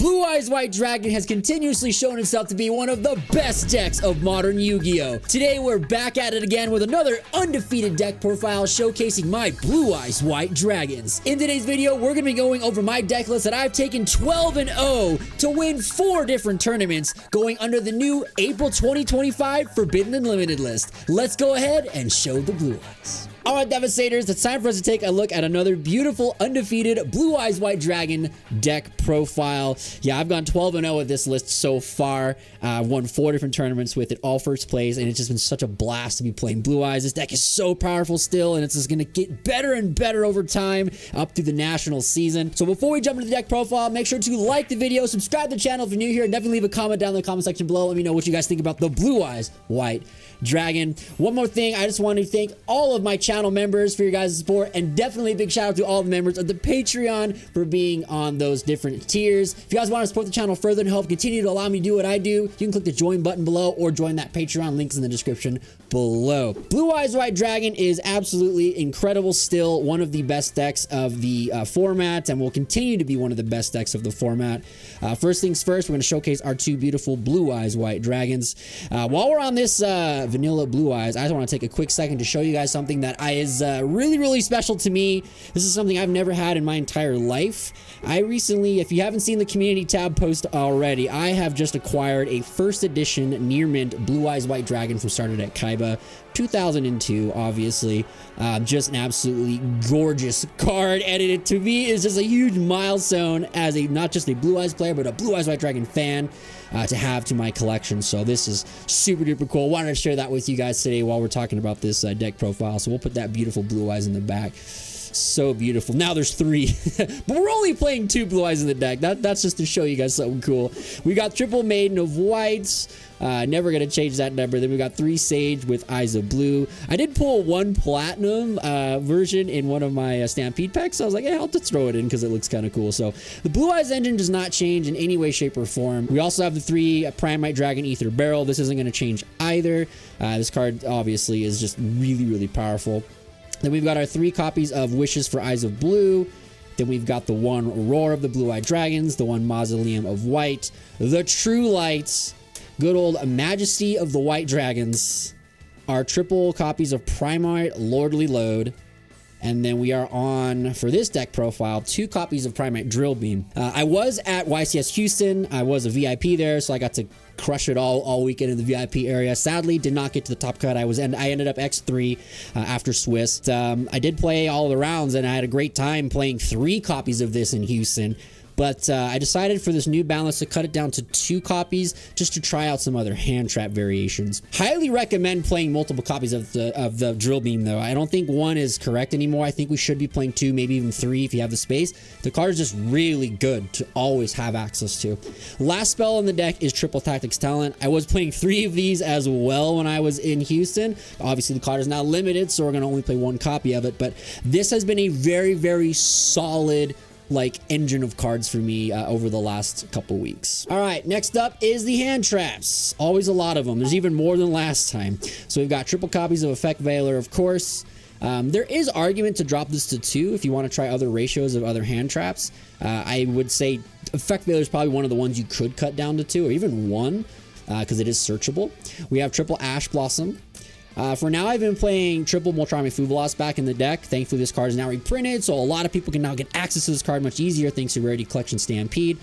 Blue Eyes White Dragon has continuously shown itself to be one of the best decks of modern Yu-Gi-Oh! Today we're back at it again with another undefeated deck profile showcasing my Blue Eyes White Dragons. In today's video, we're going to be going over my deck list that I've taken 12-0 to win 4 different tournaments going under the new April 2025 Forbidden Unlimited list. Let's go ahead and show the Blue Eyes. Alright, Devastators, it's time for us to take a look at another beautiful, undefeated Blue Eyes White Dragon deck profile. Yeah, I've gone 12-0 with this list so far. I've won 4 different tournaments with it, all first place, and it's just been such a blast to be playing Blue Eyes. This deck is so powerful still, and it's just going to get better and better over time up through the national season. So before we jump into the deck profile, make sure to like the video, subscribe to the channel if you're new here, and definitely leave a comment down in the comment section below. Let me know what you guys think about the Blue Eyes White Dragon. One more thing, I just want to thank all of my channel members for your guys' support, and definitely a big shout out to all the members of the Patreon for being on those different tiers. If you guys want to support the channel further and help continue to allow me to do what I do, you can click the join button below or join that Patreon. Links in the description below. Blue Eyes White Dragon is absolutely incredible still, one of the best decks of the format, and will continue to be one of the best decks of the format. First things first, we're going to showcase our 2 beautiful Blue Eyes White Dragons. While we're on this vanilla Blue Eyes, I just want to take a quick second to show you guys something that is really special to me. This is something I've never had in my entire life. I recently, if you haven't seen the community tab post already, I have just acquired a first edition near mint Blue Eyes White Dragon from Started at Kaiba 2002, obviously. Just an absolutely gorgeous card, and it to me is just a huge milestone as a not just a Blue Eyes player but a Blue Eyes White Dragon fan to have to my collection. So this is super duper cool. Wanted to share that with you guys today while we're talking about this deck profile. So we'll put that beautiful Blue Eyes in the back. So beautiful. Now there's 3 but we're only playing 2 Blue Eyes in the deck. That's just to show you guys something cool. We got triple Maiden of Whites, never gonna change that number. Then we got 3 Sage with Eyes of Blue. I did pull 1 Platinum version in one of my Stampede packs, so I was like, yeah, I'll just throw it in because it looks kind of cool. So the Blue Eyes engine does not change in any way, shape, or form. We also have the 3 Primite Dragon Ether Barrel. This isn't gonna change either. This card obviously is just really powerful. Then we've got our 3 copies of Wishes for Eyes of Blue. Then we've got the 1 Roar of the Blue-Eyed Dragons, the 1 Mausoleum of White, the True Lights, good old Majesty of the White Dragons, our triple copies of Primite Lordly Load, and then we are on, for this deck profile, 2 copies of Primite Drill Beam. I was at YCS Houston. I was a VIP there, so I got to crush it all weekend in the VIP area. Sadly, did not get to the top cut. I ended up X3 after Swiss. I did play all the rounds, and I had a great time playing 3 copies of this in Houston. But I decided for this new balance to cut it down to 2 copies just to try out some other hand trap variations. Highly recommend playing multiple copies of the Drill Beam though. I don't think 1 is correct anymore. I think we should be playing 2, maybe even 3 if you have the space. The card is just really good to always have access to. Last spell in the deck is Triple Tactics Talent. I was playing 3 of these as well when I was in Houston. Obviously the card is now limited, so we're going to only play 1 copy of it, but this has been a very solid engine of cards for me over the last couple weeks. All right, next up is the hand traps. Always a lot of them. There's even more than last time. So we've got triple copies of Effect Veiler, of course. There is argument to drop this to 2 if you want to try other ratios of other hand traps. I would say Effect Veiler is probably one of the ones you could cut down to 2 or even 1 because it is searchable. We have triple Ash Blossom. For now, I've been playing triple Moltrami Fuvalos back in the deck. Thankfully, this card is now reprinted, so a lot of people can now get access to this card much easier thanks to Rarity Collection Stampede.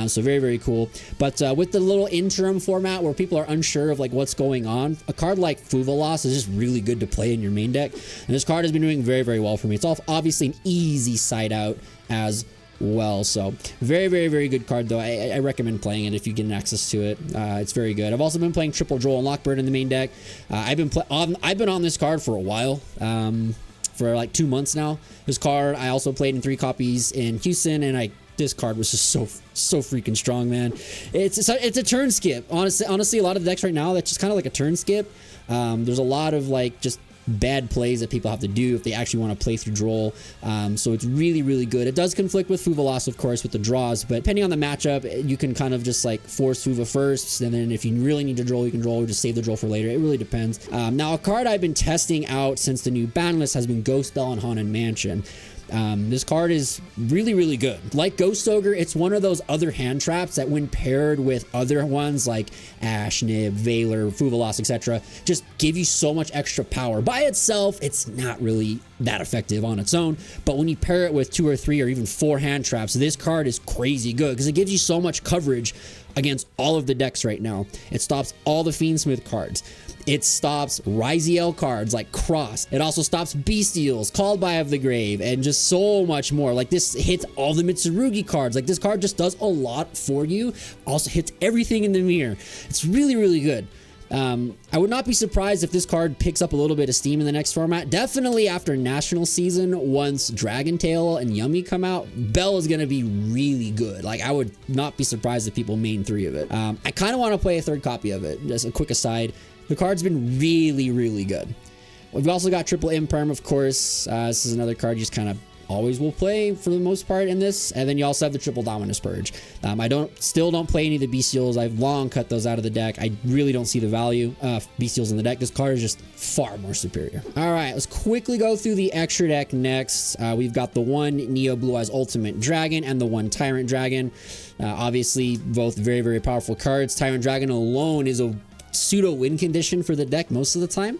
So very cool. But with the little interim format where people are unsure of what's going on, a card like Fuvalos is just really good to play in your main deck. And this card has been doing very well for me. It's obviously an easy side out as well. So very good card though. I recommend playing it if you get access to it. It's very good. I've also been playing triple Droll and Lockbird in the main deck. I've been on this card for a while, for 2 months now. This card I also played in 3 copies in Houston, and this card was just so freaking strong, man. It's a turn skip. Honestly, a lot of the decks right now that's just kind of like a turn skip. There's a lot of just bad plays that people have to do if they actually want to play through Droll. So it's really good. It does conflict with Fuvalos, of course, with the draws, but depending on the matchup, you can kind of just force Fuva first, and then if you really need to Droll, you can Droll, or just save the Droll for later. It really depends. Now, a card I've been testing out since the new ban list has been Ghost Bell and Haunted Mansion. This card is really, really good. Like Ghost Ogre, it's one of those other hand traps that when paired with other ones like Ash, Nib, Valor, Fuvalos, etc., just give you so much extra power. By itself, it's not really that effective on its own, but when you pair it with 2 or 3 or even 4 hand traps, this card is crazy good because it gives you so much coverage against all of the decks right now. It stops all the Fiendsmith cards. It stops Ryziel cards like Cross. It also stops Bestials, Called by of the Grave, and just so much more. Like, this hits all the Mitsurugi cards. Like, this card just does a lot for you. Also hits everything in the mirror. It's really, really good. I would not be surprised if this card picks up a little bit of steam in the next format. Definitely after National Season, once Dragon Tail and Yummy come out, Bell is going to be really good. Like, I would not be surprised if people main 3 of it. I kind of want to play a 3rd copy of it. Just a quick aside. The card's been really, really good. We've also got Triple Imperm, of course. This is another card you just kind of always will play for the most part in this. And then you also have the Triple Dominus Purge. I still don't play any of the Bestials. I've long cut those out of the deck. I really don't see the value of Bestials in the deck. This card is just far more superior. All right, let's quickly go through the extra deck next. We've got the 1 Neo Blue Eyes Ultimate Dragon and the 1 Tyrant Dragon. Obviously, both very, very powerful cards. Tyrant Dragon alone is a pseudo win condition for the deck most of the time.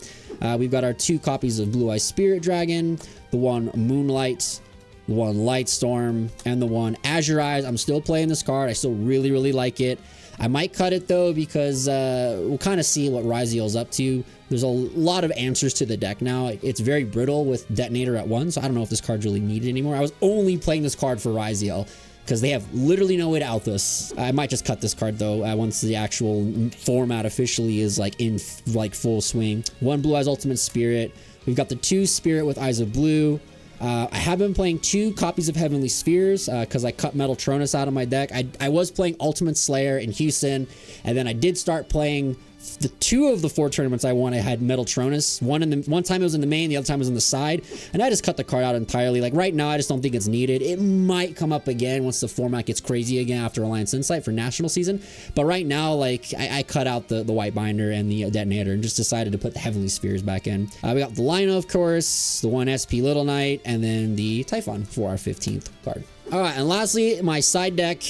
We've got our 2 copies of Blue Eye Spirit Dragon, the 1 Moonlight, the 1 Lightstorm, and the 1 Azure Eyes. I'm still playing this card. I still really, really like it. I might cut it though because we'll kind of see what Ryziel's up to. There's a lot of answers to the deck now. It's very brittle with Detonator at 1, so I don't know if this card's really needed anymore. I was only playing this card for Ryziel because they have literally no way to out this. I might just cut this card though once the actual format officially is like in like full swing. 1 Blue Eyes Ultimate Spirit. We've got the 2 Spirit with Eyes of Blue. I have been playing 2 copies of Heavenly Spheres because I cut Metaltronus out of my deck. I was playing Ultimate Slayer in Houston, and then I did start playing the 2 of the 4 tournaments I won. I had Metaltronus. One time it was in the main, the other time it was in the side, and I just cut the card out entirely. Like right now, I just don't think it's needed. It might come up again once the format gets crazy again after Alliance Insight for National Season, but right now, like I cut out the White Binder and the Detonator and just decided to put the Heavenly Spheres back in. We got the Lino, of course, the 1 SP Little Knight, and then the Typhon for our 15th card. All right, and lastly, my side deck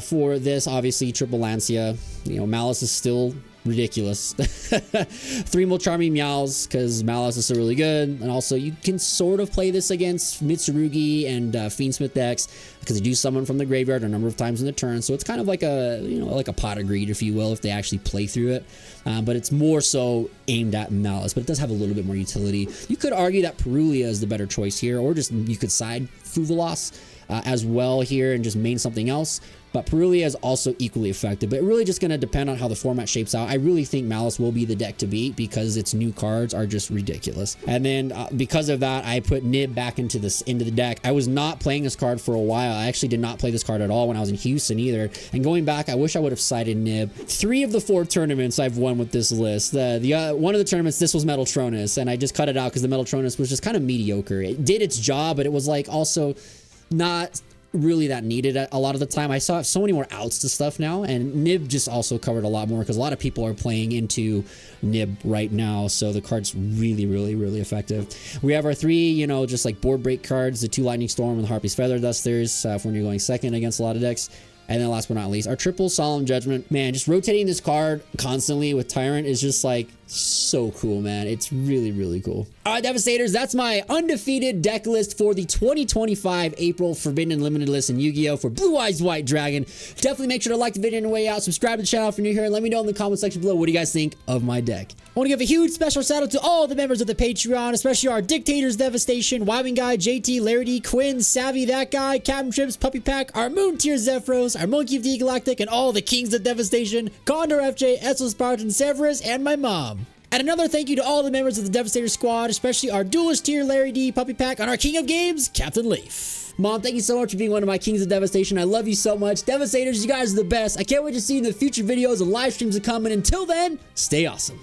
for this, obviously, Triple Lancia. You know, Malice is still ridiculous. 3 Molcharmy Meows because Malice is so really good, and also you can sort of play this against Mitsurugi and Fiendsmith decks because they do summon from the graveyard a number of times in the turn, so it's kind of like a like a Pot of Greed, if you will, if they actually play through it. But it's more so aimed at Malice, but it does have a little bit more utility. You could argue that Perulia is the better choice here, or just you could side Fuvalos as well here and just main something else. But Perulia is also equally effective, but really just going to depend on how the format shapes out. I really think Malice will be the deck to beat because its new cards are just ridiculous. And then because of that, I put Nib back into the deck. I was not playing this card for a while. I actually did not play this card at all when I was in Houston either. And going back, I wish I would have sided Nib. 3 of the 4 tournaments I've won with this list. One of the tournaments, this was Metaltronus, and I just cut it out because the Metaltronus was just kind of mediocre. It did its job, but it was like also not really that needed a lot of the time. I saw so many more outs to stuff now, and Nib just also covered a lot more because a lot of people are playing into Nib right now, so the card's really, really, really effective. We have our 3, just like board break cards, the 2 Lightning Storm and the Harpy's Feather Dusters for when you're going second against a lot of decks. And then last but not least, our triple Solemn Judgment. Man, just rotating this card constantly with Tyrant is just like so cool, man. It's really, really cool. All right, Devastators, that's my undefeated deck list for the 2025 April Forbidden and Limited list in Yu-Gi-Oh! For Blue Eyes White Dragon. Definitely make sure to like the video on your way out, subscribe to the channel if you're new here, and let me know in the comment section below what do you guys think of my deck. I want to give a huge special shout out to all the members of the Patreon, especially our Dictators Devastation, Wyman Guy, JT, Larry D, Quinn, Savvy, That Guy, Captain Trips, Puppy Pack, our Moon Tier Zephyros, our Monkey of the Galactic, and all the Kings of Devastation, Condor FJ, Essel Spartan, Severus, and my mom. And another thank you to all the members of the Devastator Squad, especially our Duelist Tier, Larry D, Puppy Pack, and our King of Games, Captain Leaf. Mom, thank you so much for being one of my Kings of Devastation. I love you so much. Devastators, you guys are the best. I can't wait to see you in the future videos and live streams that come. And until then, stay awesome.